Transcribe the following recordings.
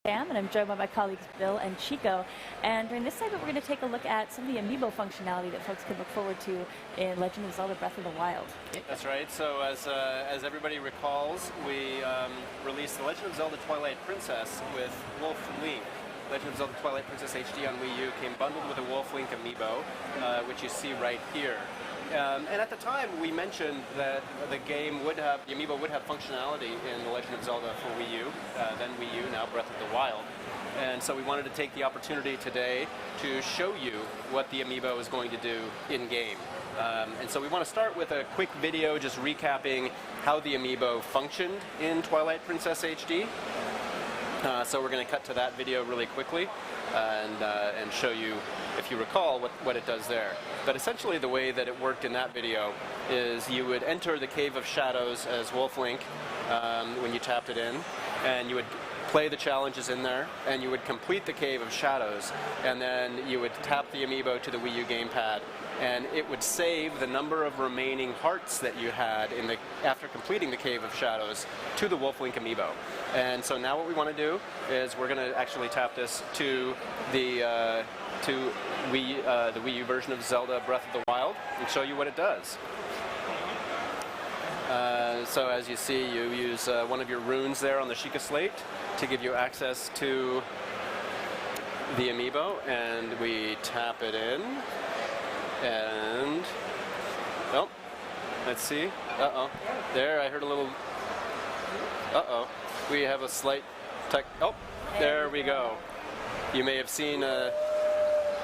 Sam, and I'm joined by my colleagues Bill and Chico. And during this segment, we're going to take a look at some of the Amiibo functionality that folks can look forward to in Legend of Zelda Breath of the Wild. That's right. So as everybody recalls, we released The Legend of Zelda Twilight Princess with Wolf Link. Legend of Zelda Twilight Princess HD on Wii U came bundled with a Wolf Link Amiibo, which you see right here. And at the time, we mentioned that the Amiibo would have functionality in The Legend of Zelda for Wii U, then Wii U, now Breath of the Wild. And so we wanted to take the opportunity today to show you what the Amiibo is going to do in-game. And so we want to start with a quick video just recapping how the Amiibo functioned in Twilight Princess HD. So we're going to cut to that video really quickly and show you, if you recall, what it does there. But essentially the way that it worked in that video is you would enter the Cave of Shadows as Wolf Link when you tapped it in, and you would play the challenges in there, and you would complete the Cave of Shadows, and then you would tap the Amiibo to the Wii U gamepad, and it would save the number of remaining hearts that you had after completing the Cave of Shadows to the Wolf Link Amiibo. And so now what we want to do is we're going to actually tap this to the Wii U version of Zelda Breath of the Wild and show you what it does. So as you see, you use one of your runes there on the Sheikah Slate to give you access to the Amiibo, and we tap it in, and oh, let's see. Uh-oh. There, I heard a little. Uh-oh. We have a slight tech. Oh, there we go. You may have seen a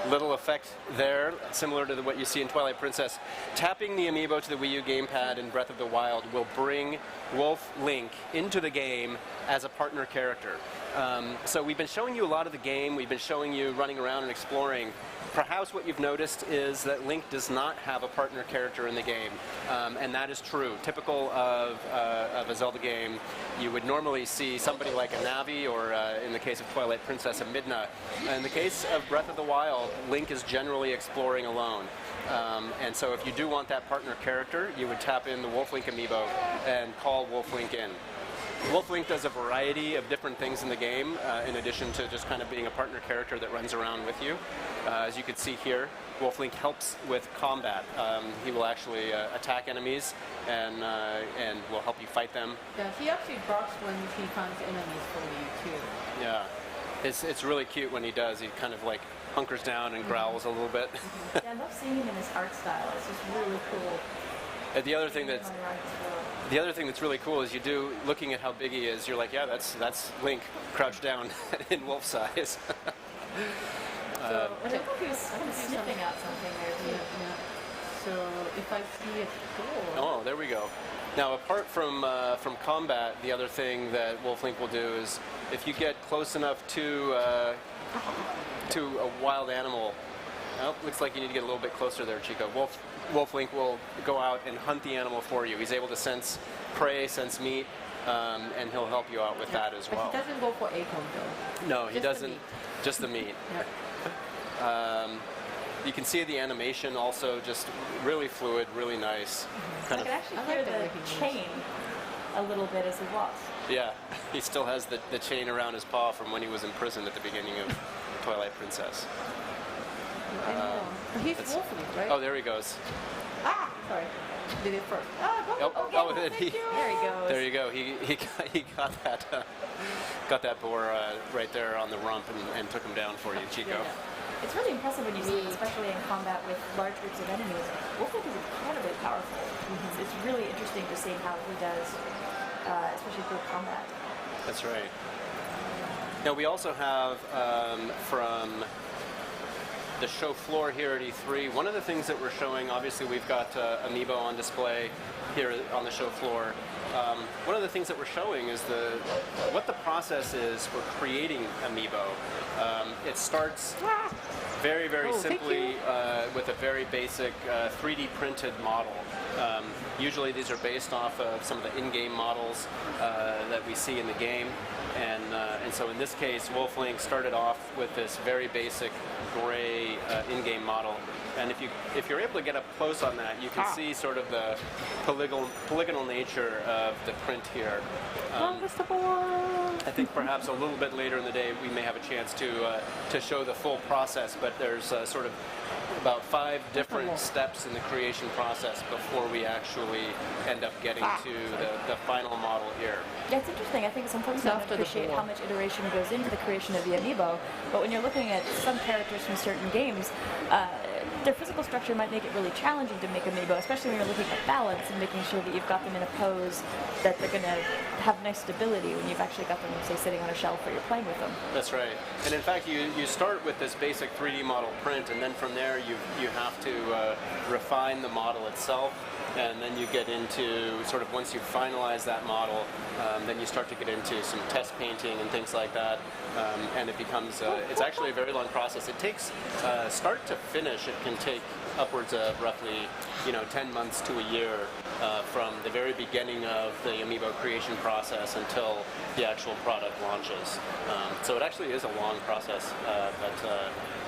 little effect there, similar to what you see in Twilight Princess. Tapping the Amiibo to the Wii U gamepad in Breath of the Wild will bring Wolf Link into the game as a partner character. So we've been showing you a lot of the game. We've been showing you running around and exploring. Perhaps what you've noticed is that Link does not have a partner character in the game, and that is true. Typical of a Zelda game, you would normally see somebody like a Navi, or in the case of Twilight Princess, a Midna. In the case of Breath of the Wild, Link is generally exploring alone. And so if you do want that partner character, you would tap in the Wolf Link Amiibo and call Wolf Link in. Wolf Link does a variety of different things in the game, in addition to just kind of being a partner character that runs around with you. As you can see here, Wolf Link helps with combat. He will actually attack enemies and will help you fight them. Yeah, he actually barks when he finds enemies for you too. Yeah, it's really cute when he does. He kind of like hunkers down and growls a little bit. Yeah, I love seeing him in his art style. It's just really cool. The other thing that's really cool is looking at how big he is, you're like, yeah, that's Link crouched down in wolf size. I think he was kind of sniffing out something there. Yeah. So if I see it go. Oh, there we go. Now, apart from combat, the other thing that Wolf Link will do is if you get close enough to a wild animal. Oh, looks like you need to get a little bit closer there, Chico. Wolf Link will go out and hunt the animal for you. He's able to sense prey, sense meat, and he'll help you out with that as well. But he doesn't go for acorn though. No, he doesn't. Just the meat. You can see the animation also just really fluid, really nice. I can actually hear the chain a little bit as he walks. Yeah, he still has the chain around his paw from when he was imprisoned at the beginning of Twilight Princess. He's Wolf Link, right? Oh, there he goes. Ah, sorry. Did it first. There he goes. There you go. He got that boar right there on the rump and took him down for you, Chico. Yeah. It's really impressive when you see him, especially in combat with large groups of enemies. Wolf Link is incredibly powerful. It's really interesting to see how he does, especially through combat. That's right. Now we also have from the show floor here at E3, one of the things that we're showing, obviously we've got Amiibo on display here on the show floor. One of the things that we're showing is what the process is for creating Amiibo. It starts very, very simply with a very basic 3D printed model. Usually these are based off of some of the in-game models that we see in the game. And so in this case, Wolf Link started off with this very basic gray in-game model. And if you're able to get up close on that, you can see sort of the polygonal nature of the print here. I think perhaps a little bit later in the day we may have a chance to show the full process, but there's sort of about 5 different steps in the creation process before we actually end up getting to the final model here. Yeah, it's interesting. I think sometimes you don't appreciate how much iteration goes into the creation of the amiibo, but when you're looking at some characters from certain games, their physical structure might make it really challenging to make amiibo, especially when you're looking at balance and making sure that you've got them in a pose that they're going to have nice stability when you've actually got them, say, sitting on a shelf or you're playing with them. That's right. And in fact, you start with this basic 3D model print, and then from there you have to refine the model itself, and then you get into sort of, once you finalize that model, then you start to get into some test painting and things like that, and it becomes, it's actually a very long process. It takes, start to finish, it can take upwards of roughly 10 months to a year from the very beginning of the Amiibo creation process until the actual product launches. So it actually is a long process,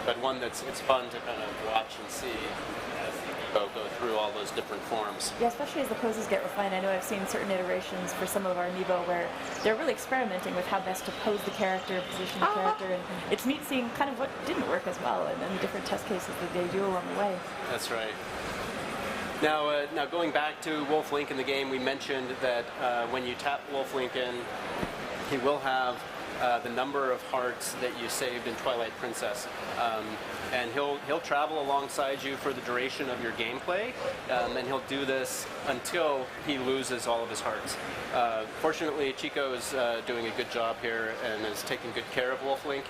but one it's fun to kind of watch and see as the Amiibo go through all those different forms. Yeah, especially as the poses get refined. I know I've seen certain iterations for some of our Amiibo where they're really experimenting with how best to pose the character, position the character, and it's neat seeing kind of what didn't work as well, and then the different test cases that they do along the way. That's right. Now, going back to Wolf Link in the game, we mentioned that when you tap Wolf Link in, he will have the number of hearts that you saved in Twilight Princess, and he'll travel alongside you for the duration of your gameplay, and he'll do this until he loses all of his hearts. Fortunately, Chico is doing a good job here and is taking good care of Wolf Link,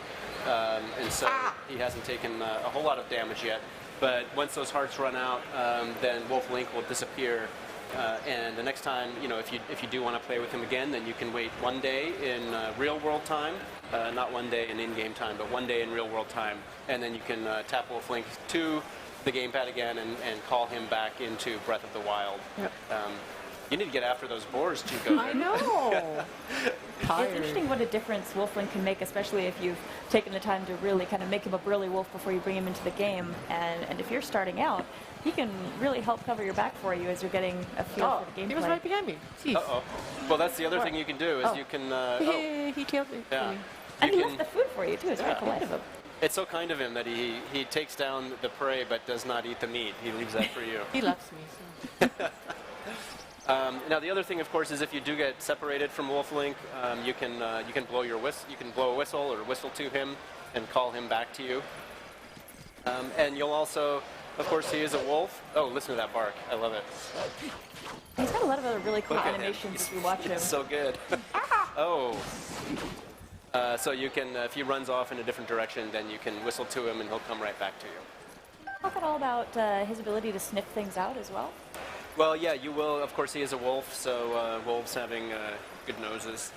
and so he hasn't taken a whole lot of damage yet. But once those hearts run out, then Wolf Link will disappear. And the next time, if you do want to play with him again, then you can wait 1 day in real world time, not 1 day in in-game time, but 1 day in real world time, and then you can tap Wolf Link to the gamepad again and call him back into Breath of the Wild. Yep. You need to get after those boars, Chico. I know. It's interesting what a difference Wolf Link can make, especially if you've taken the time to really kind of make him a burly wolf before you bring him into the game. And if you're starting out, he can really help cover your back for you as you're getting a feel for the gameplay. He was right behind me. Jeez. Uh-oh. Well, that's the other thing you can do is you can... He killed me. Yeah. And he left the food for you, too. It's very polite of him. It's so kind of him that he takes down the prey but does not eat the meat. He leaves that for you. He loves me. So. Now the other thing, of course, is if you do get separated from Wolf Link, you can blow your whistle. You can blow a whistle or whistle to him and call him back to you. And you'll also, of course, he is a wolf. Oh, listen to that bark! I love it. He's got a lot of other really cool animations as we watch him. It's so good. Oh. So you can, if he runs off in a different direction, then you can whistle to him and he'll come right back to you. Talk at all about his ability to sniff things out as well? Well, yeah, you will. Of course, he is a wolf, so wolves having good noses,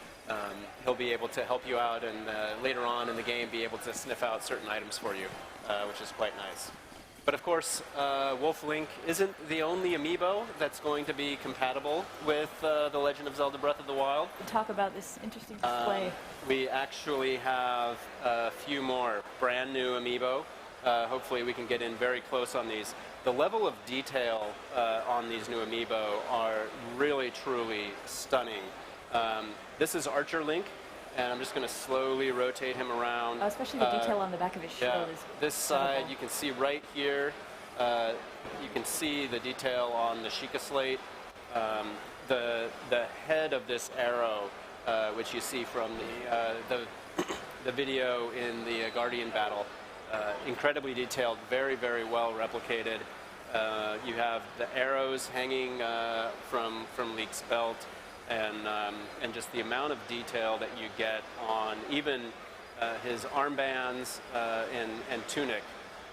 he'll be able to help you out and later on in the game be able to sniff out certain items for you, which is quite nice. But of course, Wolf Link isn't the only amiibo that's going to be compatible with The Legend of Zelda Breath of the Wild. Talk about this interesting display. We actually have a few more brand new amiibo. Hopefully we can get in very close on these. The level of detail on these new amiibo are really, truly stunning. This is Archer Link, and I'm just going to slowly rotate him around. Especially the detail on the back of his shield is this side, you can see right here, you can see the detail on the Sheikah slate. The head of this arrow, which you see from the video in the Guardian battle, incredibly detailed, very, very well replicated. You have the arrows hanging from Leek's belt, and just the amount of detail that you get on even his armbands and tunic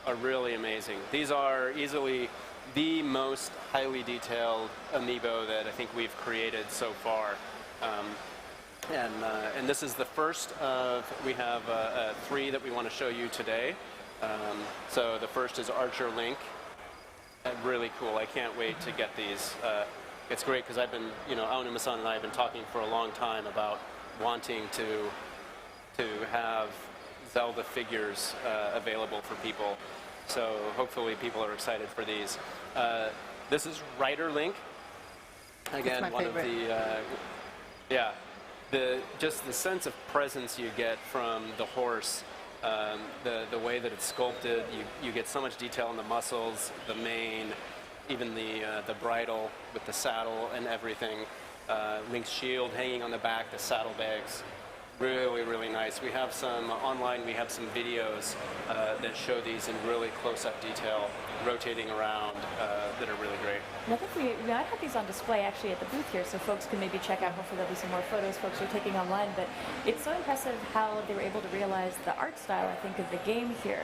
are really amazing. These are easily the most highly detailed amiibo that I think we've created so far. And this is the first of, we have 3 that we want to show you today. So the first is Archer Link. Really cool. I can't wait to get these. It's great because I've been, Aonuma-san and I have been talking for a long time about wanting to have Zelda figures available for people. So hopefully people are excited for these. This is Rider Link. Again, my one favorite. of the, yeah. just the sense of presence you get from the horse, the way that it's sculpted, you get so much detail in the muscles, the mane, even the bridle with the saddle and everything. Link's shield hanging on the back, the saddlebags. Really, really nice. We have some online, we have some videos that show these in really close-up detail, rotating around, that are really great. And I think we might have these on display actually at the booth here, so folks can maybe check out. Hopefully there'll be some more photos folks are taking online, but it's so impressive how they were able to realize the art style, I think, of the game here.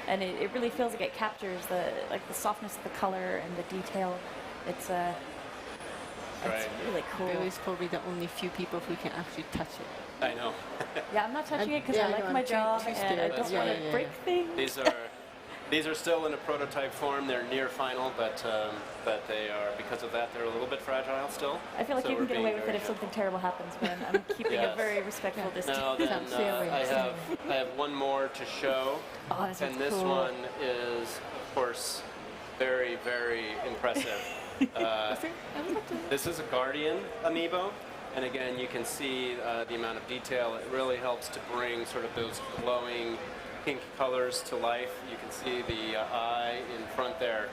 And it really feels like it captures the softness of the color and the detail. It's really cool. Billy's probably the only few people who can actually touch it. I know. Yeah, I'm not touching it because yeah, I like my job and I don't want to break things. These are still in a prototype form. They're near final, but they are, because of that, they're a little bit fragile still. I feel like so you can get away with it very if something terrible happens, but I'm keeping a very respectful distance. Now then, I have one more to show, Oh, this and one's this cool. one is, of course, very, very impressive. This is a Guardian amiibo, and again, you can see the amount of detail. It really helps to bring sort of those glowing pink colors to life. You can see the eye in front there.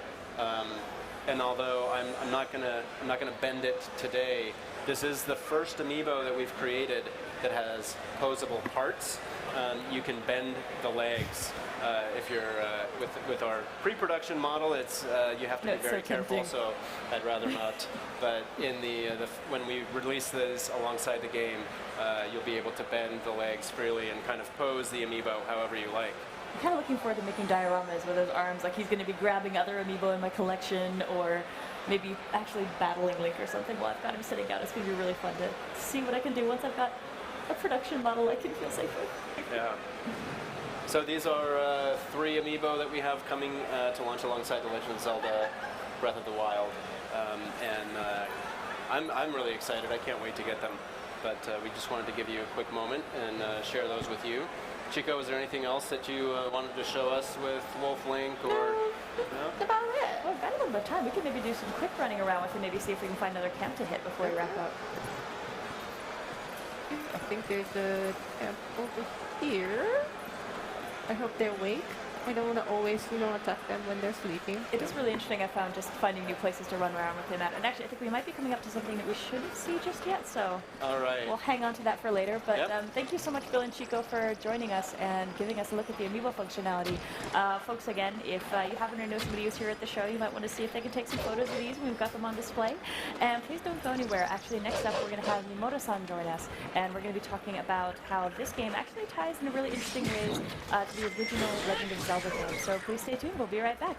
And although I'm not gonna bend it today, this is the first amiibo that we've created that has posable parts. You can bend the legs. If you're with our pre-production model, it's you have to be very careful. So I'd rather not. But in when we release this alongside the game, you'll be able to bend the legs freely and kind of pose the amiibo however you like. I'm kind of looking forward to making dioramas with those arms, like he's going to be grabbing other amiibo in my collection, or maybe actually battling Link or something while I've got him sitting down. It's going to be really fun to see what I can do once I've got a production model I can feel safe with. Yeah. So these are 3 amiibo that we have coming to launch alongside The Legend of Zelda Breath of the Wild. I'm really excited. I can't wait to get them. But we just wanted to give you a quick moment and share those with you. Chico, is there anything else that you wanted to show us with Wolf Link? Or No? That's about it. Well, I've got a little bit of time. We can maybe do some quick running around with it, maybe see if we can find another camp to hit before we wrap up. I think there's a camp over here. I hope they're awake. I don't want to always, attack them when they're sleeping. It is really interesting, I found, just finding new places to run around with him at. And actually, I think we might be coming up to something that we shouldn't see just yet, so all right. We'll hang on to that for later. But Yep. Thank you so much, Bill and Chico, for joining us and giving us a look at the Amiibo functionality. Folks, again, if you happen to know somebody who's here at the show, you might want to see if they can take some photos of these. We've got them on display. And please don't go anywhere. Actually, next up, we're going to have Miyamoto-san join us, and we're going to be talking about how this game actually ties in really interesting ways to the original Legend of Zelda game. So please stay tuned. We'll be right back.